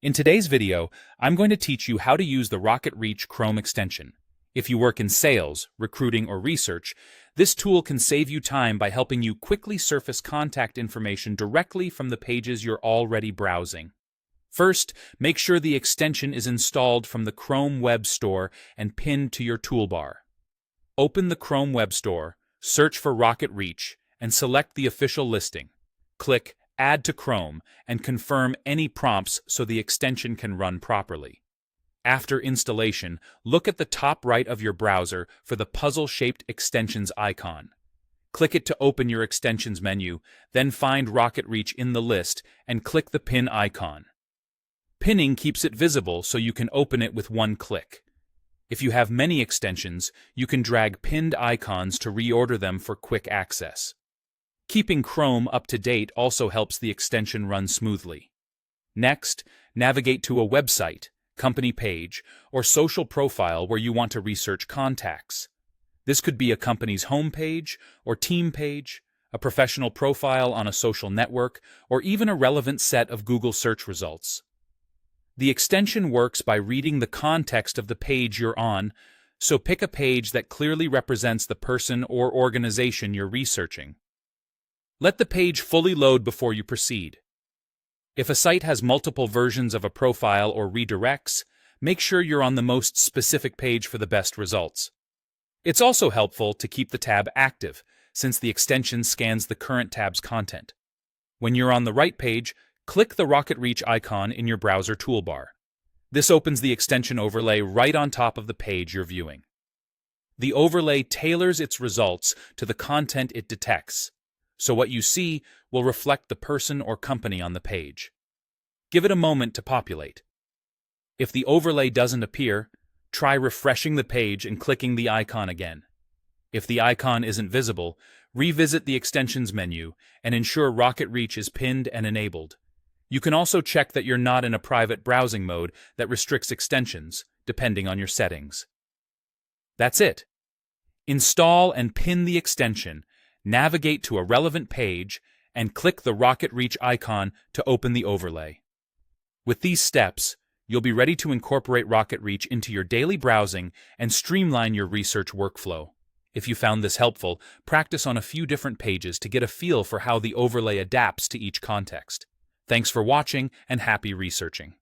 In today's video, I'm going to teach you how to use the RocketReach Chrome extension. If you work in sales, recruiting, or research, this tool can save you time by helping you quickly surface contact information directly from the pages you're already browsing. First, make sure the extension is installed from the Chrome Web Store and pinned to your toolbar. Open the Chrome Web Store, search for RocketReach, and select the official listing. Click Add to Chrome and confirm any prompts so the extension can run properly. After installation, look at the top right of your browser for the puzzle-shaped extensions icon. Click it to open your extensions menu, then find RocketReach in the list and click the pin icon. Pinning keeps it visible so you can open it with one click. If you have many extensions, you can drag pinned icons to reorder them for quick access. Keeping Chrome up to date also helps the extension run smoothly. Next, navigate to a website, company page, or social profile where you want to research contacts. This could be a company's homepage or team page, a professional profile on a social network, or even a relevant set of Google search results. The extension works by reading the context of the page you're on, so pick a page that clearly represents the person or organization you're researching. Let the page fully load before you proceed. If a site has multiple versions of a profile or redirects, make sure you're on the most specific page for the best results. It's also helpful to keep the tab active, since the extension scans the current tab's content. When you're on the right page, click the RocketReach icon in your browser toolbar. This opens the extension overlay right on top of the page you're viewing. The overlay tailors its results to the content it detects, so what you see will reflect the person or company on the page. Give it a moment to populate. If the overlay doesn't appear, try refreshing the page and clicking the icon again. If the icon isn't visible, revisit the extensions menu and ensure RocketReach is pinned and enabled. You can also check that you're not in a private browsing mode that restricts extensions, depending on your settings. That's it. Install and pin the extension, navigate to a relevant page, and click the RocketReach icon to open the overlay. With these steps, you'll be ready to incorporate RocketReach into your daily browsing and streamline your research workflow. If you found this helpful, practice on a few different pages to get a feel for how the overlay adapts to each context. Thanks for watching and happy researching.